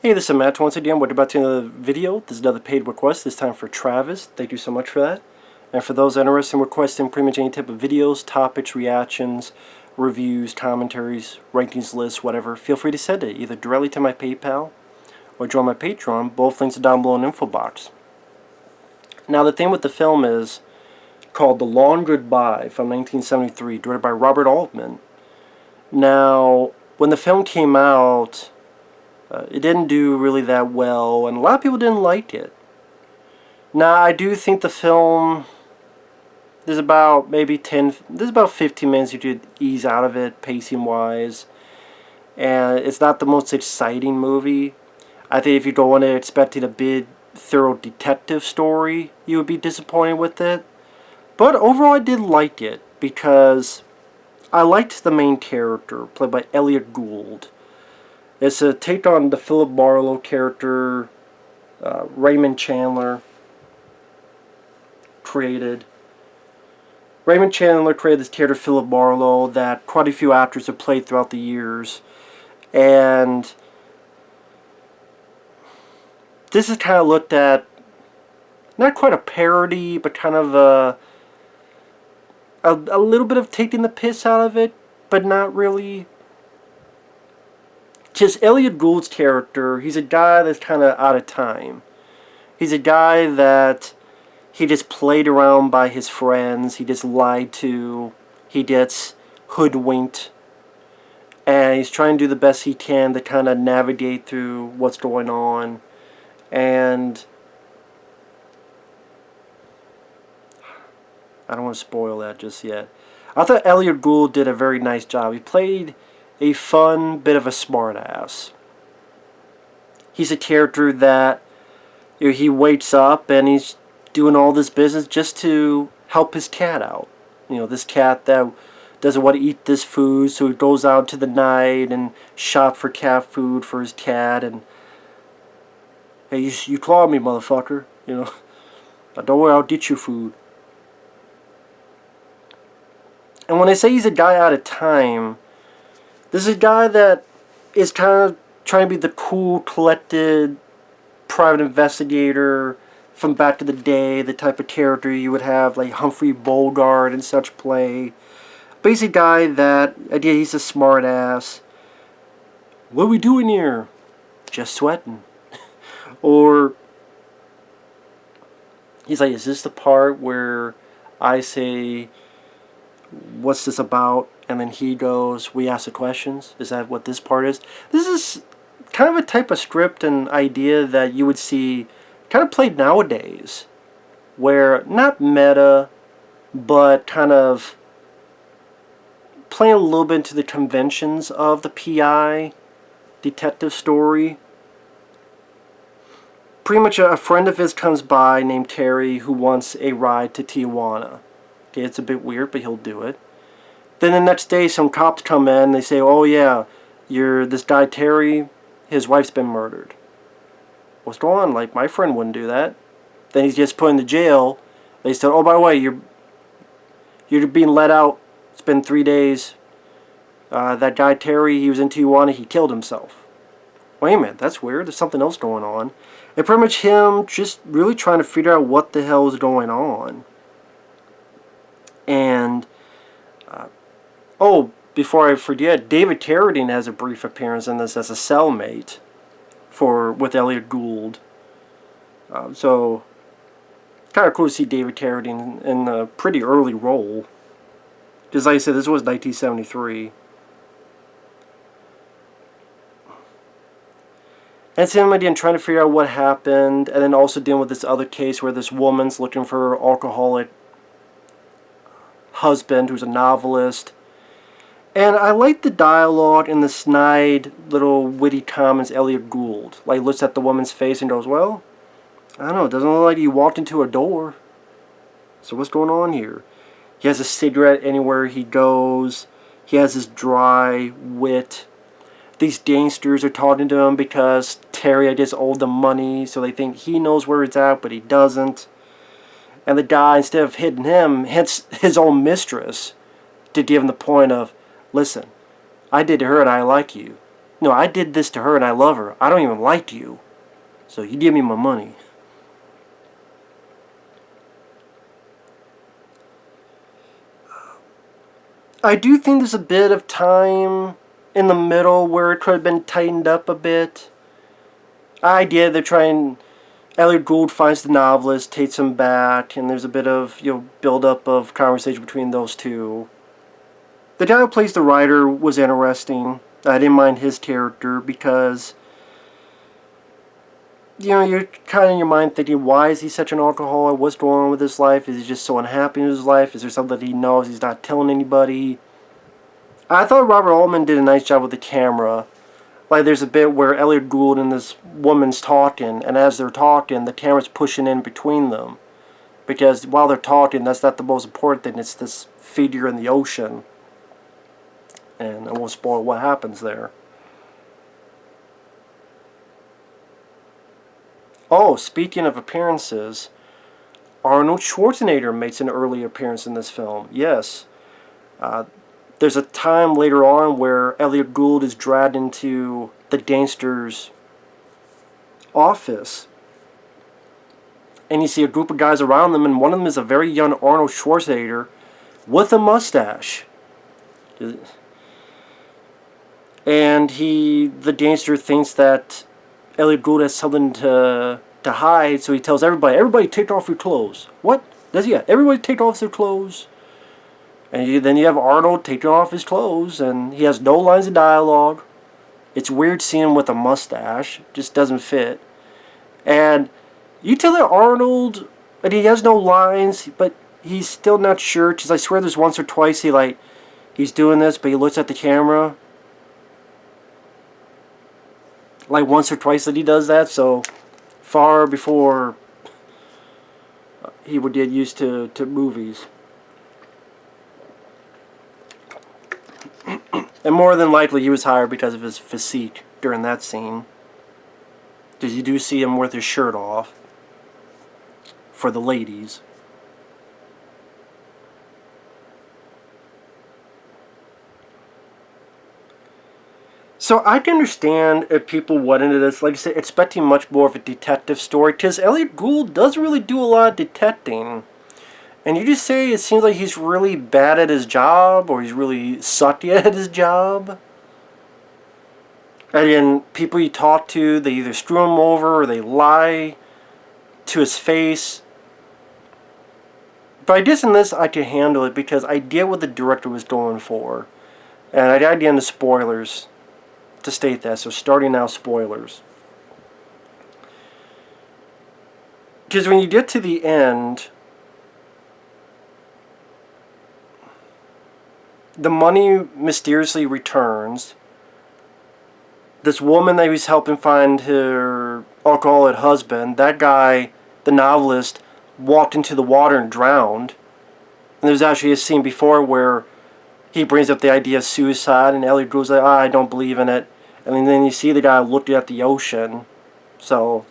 Hey, this is Matt once again. We're about to another video. This is another paid request, this time for Travis. Thank you so much for that. And for those interested in requesting pretty much any type of videos, topics, reactions, reviews, commentaries, rankings lists, whatever, feel free to send it either directly to my PayPal or join my Patreon. Both links are down below in the info box. Now, the thing with the film is called The Long Goodbye from 1973, directed by Robert Altman. Now, when the film came out, it didn't do really that well, and a lot of people didn't like it. Now, I do think the film, there's about 15 minutes you could ease out of it, pacing-wise. And it's not the most exciting movie. I think if you go in there expecting a big, thorough detective story, you would be disappointed with it. But overall, I did like it, because I liked the main character, played by Elliot Gould. It's a take on the Philip Marlowe character Raymond Chandler created. Raymond Chandler created this character Philip Marlowe that quite a few actors have played throughout the years. And this is kind of looked at, not quite a parody, but kind of a little bit of taking the piss out of it, but not really. Just Elliot Gould's character, he's a guy that's kind of out of time. He's a guy that he just played around by his friends, he just lied to, he gets hoodwinked, and he's trying to do the best he can to kind of navigate through what's going on. And I don't want to spoil that just yet. I thought Elliot Gould did a very nice job. He played a fun bit of a smartass. He's a character that, you know, he wakes up and he's doing all this business just to help his cat out. You know, this cat that doesn't want to eat this food, so he goes out to the night and shop for cat food for his cat. And hey, you clawed me, motherfucker. You know, don't worry, I'll get you food. And when I say he's a guy out of time, this is a guy that is kind of trying to be the cool, collected private investigator from back in the day, the type of character you would have like Humphrey Bogart and such play. But he's a guy that, again, he's a smart ass. What are we doing here? Just sweating. Or he's like, is this the part where I say, what's this about? And then he goes, we ask the questions. Is that what this part is? This is kind of a type of script and idea that you would see kind of played nowadays. Where, not meta, but kind of playing a little bit into the conventions of the PI detective story. Pretty much a friend of his comes by named Terry who wants a ride to Tijuana. Okay, it's a bit weird, but he'll do it. Then the next day, some cops come in. They say, "Oh yeah, this guy Terry, his wife's been murdered." What's going on? Like, my friend wouldn't do that. Then he's just put into jail. They said, "Oh, by the way, you're being let out. It's been 3 days. That guy Terry, he was in Tijuana. He killed himself." Wait a minute, that's weird. There's something else going on. And pretty much him just really trying to figure out what the hell is going on. And oh, before I forget, David Carradine has a brief appearance in this as a cellmate with Elliot Gould. So, kind of cool to see David Carradine in a pretty early role. Because like I said, this was 1973. And it's him again trying to figure out what happened, and then also dealing with this other case where this woman's looking for her alcoholic husband who's a novelist. And I like the dialogue and the snide little witty comments Elliot Gould. Like, looks at the woman's face and goes, well, I don't know, it doesn't look like he walked into a door. So what's going on here? He has a cigarette anywhere he goes. He has his dry wit. These gangsters are talking to him because Terry, I guess, owed them money, so they think he knows where it's at, but he doesn't. And the guy, instead of hitting him, hits his own mistress to give him the point of, listen, I did to her and I like you. No, I did this to her and I love her. I don't even like you. So you give me my money. I do think there's a bit of time in the middle where it could have been tightened up a bit. Idea they're trying... Elliot Gould finds the novelist, takes him back, and there's a bit of, build-up of conversation between those two. The guy who plays the writer was interesting. I didn't mind his character because, you're kind of in your mind thinking, why is he such an alcoholic? What's going on with his life? Is he just so unhappy in his life? Is there something that he knows he's not telling anybody? I thought Robert Altman did a nice job with the camera. Like, there's a bit where Elliot Gould and this woman's talking, and as they're talking, the camera's pushing in between them. Because while they're talking, that's not the most important thing. It's this figure in the ocean. And I won't spoil what happens there. Oh, speaking of appearances, Arnold Schwarzenegger makes an early appearance in this film. Yes. There's a time later on where Elliot Gould is dragged into the gangster's office. And you see a group of guys around them, and one of them is a very young Arnold Schwarzenegger with a mustache. And the gangster thinks that Elliot Gould has something to hide, so he tells everybody take off your clothes. What? Everybody take off their clothes. And then you have Arnold taking off his clothes, and he has no lines of dialogue. It's weird seeing him with a mustache. It just doesn't fit. And you tell that Arnold, and he has no lines, but he's still not sure. Because I swear there's once or twice he's doing this, but he looks at the camera. Like once or twice that he does that, so far before he would get used to movies. And more than likely he was hired because of his physique during that scene. Because you do see him with his shirt off for the ladies. So I can understand if people went into this, like I said, expecting much more of a detective story. Because Elliot Gould doesn't really do a lot of detecting. And you just say it seems like he's really bad at his job, or he's really sucky at his job. And then people you talk to, they either screw him over or they lie to his face. But I guess in this I can handle it because I get what the director was going for. And I got to get into spoilers to state that. So starting now, spoilers. Because when you get to the end, the money mysteriously returns. This woman that he was helping find her alcoholic husband, that guy, the novelist, walked into the water and drowned. And there's actually a scene before where he brings up the idea of suicide, and Elliot goes like, I don't believe in it. And then you see the guy looking at the ocean. So,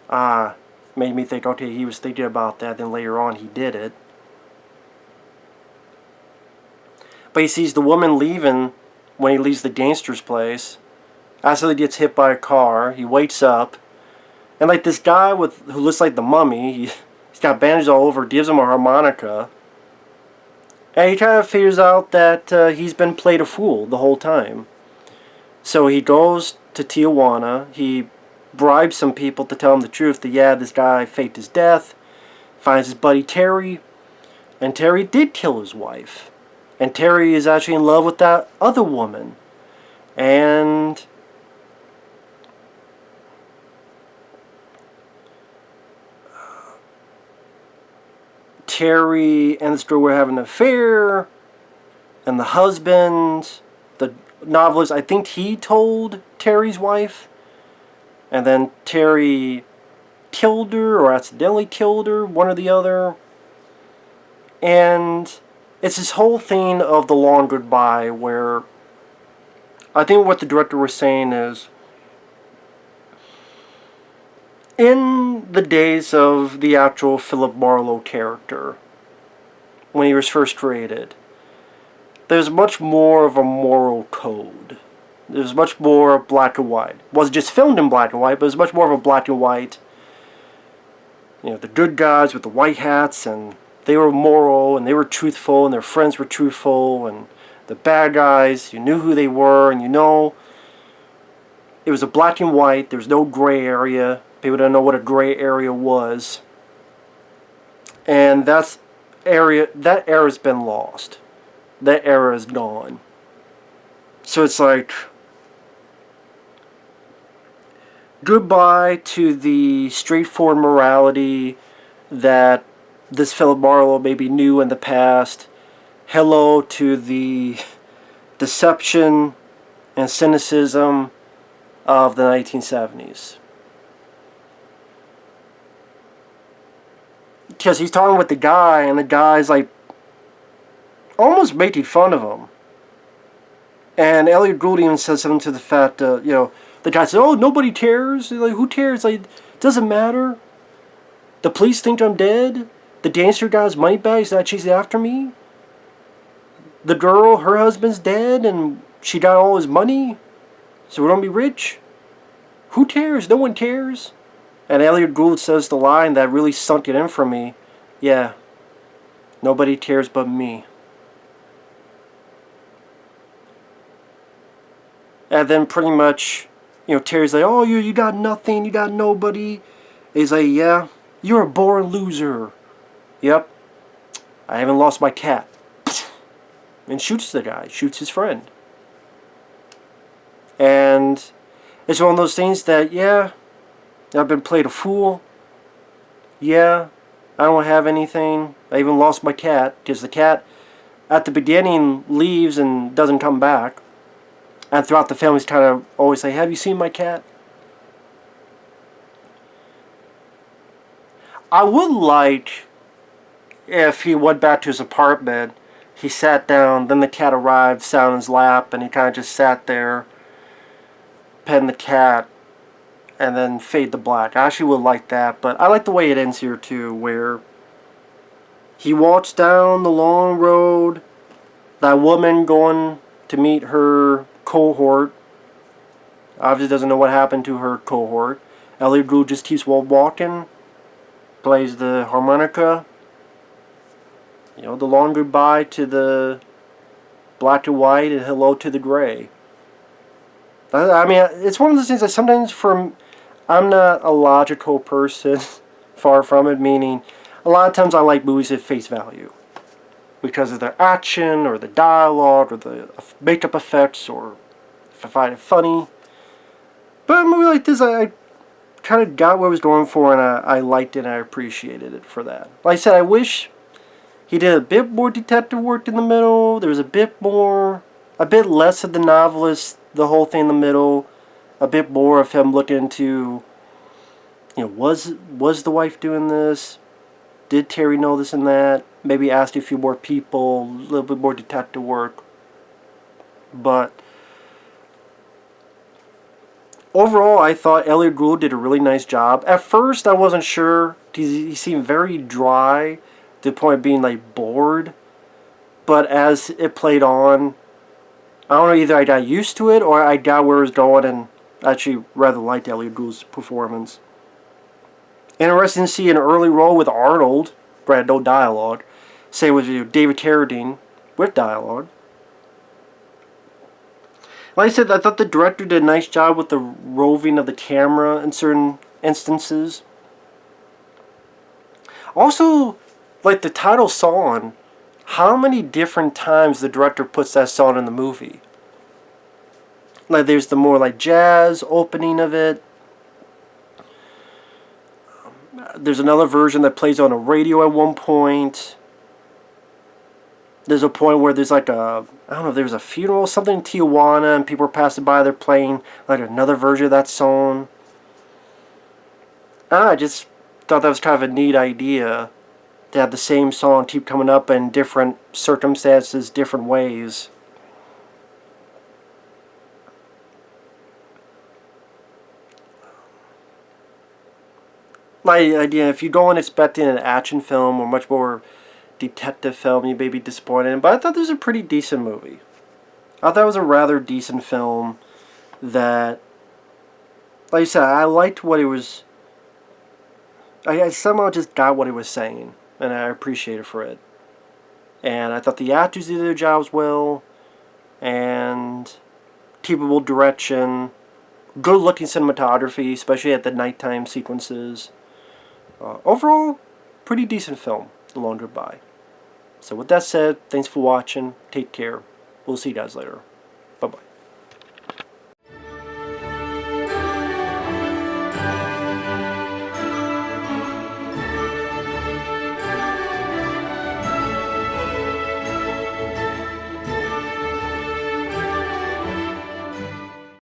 made me think, okay, he was thinking about that, then later on he did it. But he sees the woman leaving when he leaves the gangster's place. After he gets hit by a car, he wakes up. And like this guy who looks like the mummy, he's got bandages all over, gives him a harmonica. And he kind of figures out that he's been played a fool the whole time. So he goes to Tijuana. He bribes some people to tell him the truth. That yeah, this guy faked his death. Finds his buddy Terry. And Terry did kill his wife. And Terry is actually in love with that other woman. And Terry and this girl were having an affair. And the husband, the novelist, I think he told Terry's wife. And then Terry killed her or accidentally killed her, one or the other. And it's this whole thing of the long goodbye where I think what the director was saying is in the days of the actual Philip Marlowe character, when he was first created, there's much more of a moral code. There's much more black and white. It wasn't just filmed in black and white, but it was much more of a black and white. You know, the good guys with the white hats, and they were moral, and they were truthful, and their friends were truthful, and the bad guys, you knew who they were, and you know, it was a black and white. There was no gray area. People don't know what a gray area was. And that era's been lost. That era is gone. So it's like, goodbye to the straightforward morality that this Philip Marlowe maybe knew in the past. Hello to the deception and cynicism of the 1970s. Because he's talking with the guy, and the guy's like almost making fun of him. And Elliot Gould even says something to the fact, you know, the guy says, "Oh, nobody cares. Like, who cares? Like, it doesn't matter. The police think I'm dead. The dancer got his money back. He's not chasing after me. The girl, her husband's dead, and she got all his money. So we're gonna be rich. Who cares? No one cares." And Elliot Gould says the line that really sunk it in for me. Yeah, nobody cares but me. And then pretty much, you know, Terry's like, "Oh, you got nothing, you got nobody." And he's like, "Yeah, you're a boring loser." "Yep, I haven't lost my cat." And shoots the guy, shoots his friend. And it's one of those things that, yeah, I've been played a fool. Yeah, I don't have anything. I even lost my cat, because the cat at the beginning leaves and doesn't come back. And throughout the film, he's kind of always say, "Have you seen my cat?" I would like if he went back to his apartment, he sat down, then the cat arrived, sat on his lap, and he kind of just sat there, petting the cat, and then fade to black. I actually would like that, but I like the way it ends here too, where he walks down the long road, that woman going to meet her cohort, obviously doesn't know what happened to her cohort. Elliot Gould just keeps walking, plays the harmonica, you know, the long goodbye to the black and white and hello to the gray. I mean, it's one of those things that sometimes I'm not a logical person, far from it, meaning a lot of times I like movies at face value because of their action or the dialogue or the makeup effects, or if I find it funny. But a movie like this, I kind of got what I was going for, and I liked it and I appreciated it for that. Like I said, I wish he did a bit more detective work in the middle. There was a bit less of the novelist, the whole thing in the middle. A bit more of him looking into, you know, was the wife doing this? Did Terry know this and that? Maybe asked a few more people, a little bit more detective work. But overall, I thought Elliot Gould did a really nice job. At first, I wasn't sure. He seemed very dry, to the point of being like bored. But as it played on, I don't know, either I got used to it or I got where it was going, and I actually rather liked Elliot Gould's performance. Interesting to see an early role with Arnold Brad, no dialogue. Say with David Carradine with dialogue. Like I said, I thought the director did a nice job with the roving of the camera in certain instances. Also, like the title song, how many different times the director puts that song in the movie? Like there's the more like jazz opening of it. There's another version that plays on a radio at one point. There's a point where there's like I don't know if there's a funeral or something in Tijuana and people are passing by, they're playing like another version of that song. I just thought that was kind of a neat idea to have the same song keep coming up in different circumstances, different ways. My idea, if you go in expecting an action film or much more detective film, you may be disappointed. But I thought this was a pretty decent movie. I thought it was a rather decent film. that, like I said, I liked what he was, I somehow just got what he was saying, and I appreciated for it. And I thought the actors did their jobs well, and capable direction, good-looking cinematography, especially at the nighttime sequences. Overall, pretty decent film, The Long Goodbye. So with that said, thanks for watching. Take care. We'll see you guys later. Bye-bye.